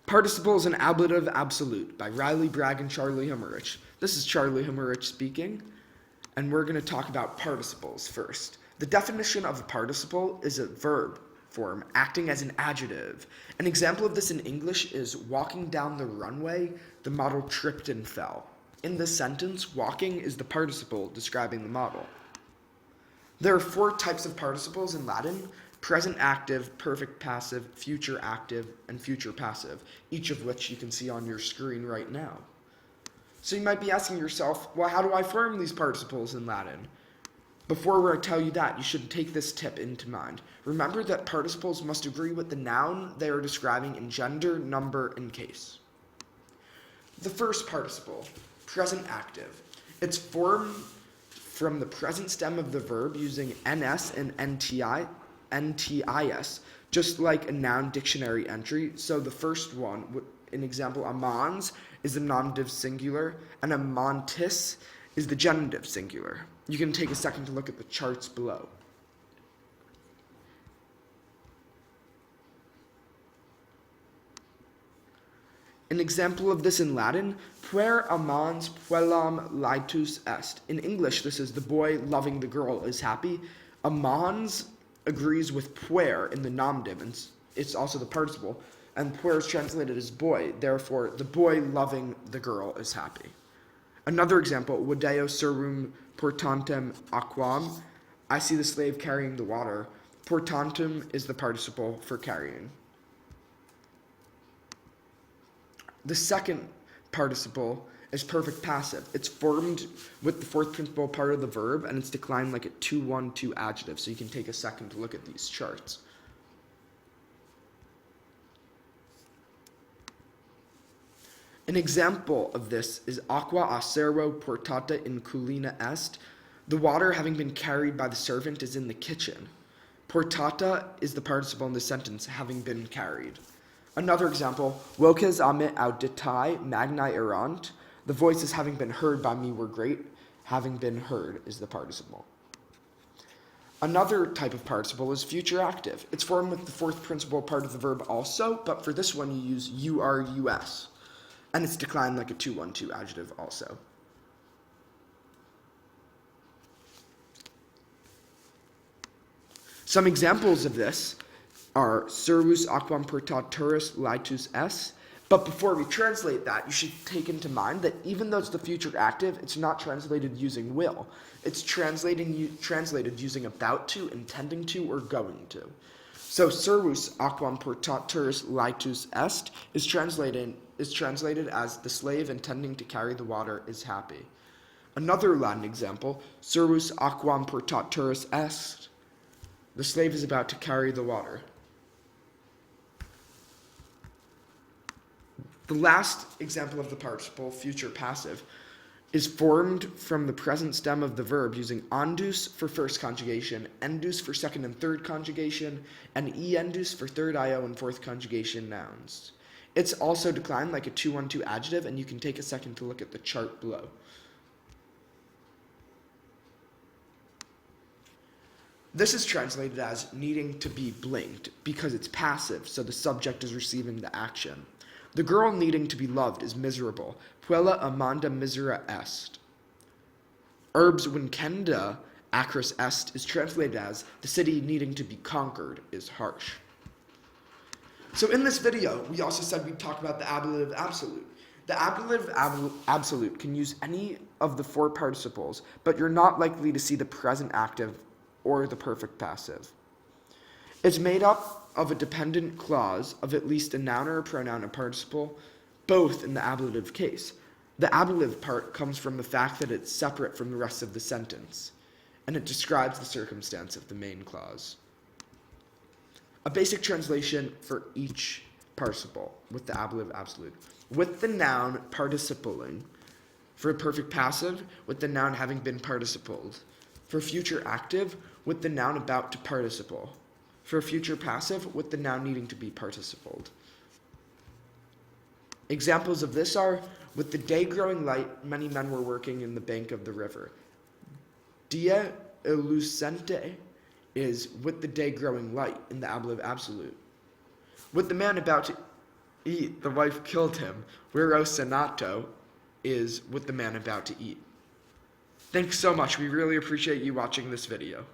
Participles and Ablative Absolute by Riley Bragg and Charlie Hummerich. This is Charlie Hummerich speaking, and we're going to talk about participles first. The definition of a participle is a verb form acting as an adjective. An example of this in English is walking down the runway, the model tripped and fell. In this sentence, walking is the participle describing the model. There are 4 types of participles in Latin: present active, perfect passive, future active, and future passive, each of which you can see on your screen right now. So you might be asking yourself, well, how do I form these participles in Latin? Before I tell you that, you should take this tip into mind. Remember that participles must agree with the noun they are describing in gender, number, and case. The first participle, present active. It's formed from the present stem of the verb using ns and ntis, just like a noun dictionary entry. So the first one, an example, amans is the nominative singular, and amantis is the genitive singular. You can take a second to look at the charts below. An example of this in Latin, puer amans puellam laetus est. In English, this is the boy loving the girl is happy. Amans agrees with puer in the nominative, and it's also the participle, and puer is translated as boy. Therefore, the boy loving the girl is happy. Another example, video servum portantem aquam. I see the slave carrying the water. Portantem is the participle for carrying. The second participle is perfect passive. It's formed with the fourth principal part of the verb, and it's declined like a 2-1-2 adjective. So you can take a second to look at these charts. An example of this is aqua acero portata in culina est. The water having been carried by the servant is in the kitchen. Portata is the participle in the sentence, having been carried. Another example, voces a me auditai magnae erant. The voices having been heard by me were great. Having been heard is the participle. Another type of participle is future active. It's formed with the fourth principal part of the verb also, but for this one you use us. And it's declined like a 2-1-2 adjective also. Some examples of this are servus aquam portaturis laetus est. But before we translate that, you should take into mind that even though it's the future active, it's not translated using will. It's translated using about to, intending to, or going to. So servus aquam portaturis laetus est is translated as the slave intending to carry the water is happy. Another Latin example, servus aquam portaturis est. The slave is about to carry the water. The last example of the participle, future passive, is formed from the present stem of the verb using andus for first conjugation, endus for second and third conjugation, and endus for third io and fourth conjugation nouns. It's also declined like a 2-1-2 adjective, and you can take a second to look at the chart below. This is translated as needing to be blinked because it's passive, so the subject is receiving the action. The girl needing to be loved is miserable. Puella amanda misera est. Urbs vincenda acris est is translated as the city needing to be conquered is harsh. So in this video, we also said we'd talk about the ablative absolute. The ablative absolute can use any of the 4 participles, but you're not likely to see the present active or the perfect passive. It's made up of a dependent clause of at least a noun or a pronoun and participle, both in the ablative case. The ablative part comes from the fact that it's separate from the rest of the sentence, and it describes the circumstance of the main clause. A basic translation for each participle with the ablative absolute. With the noun participling, for perfect passive, with the noun having been participled. For future active, with the noun about to participle. For future passive, with the noun needing to be participled. Examples of this are, with the day growing light, many men were working in the bank of the river. Dia lucente is with the day growing light in the ablative absolute. With the man about to eat, the wife killed him. Vero senato is with the man about to eat. Thanks so much. We really appreciate you watching this video.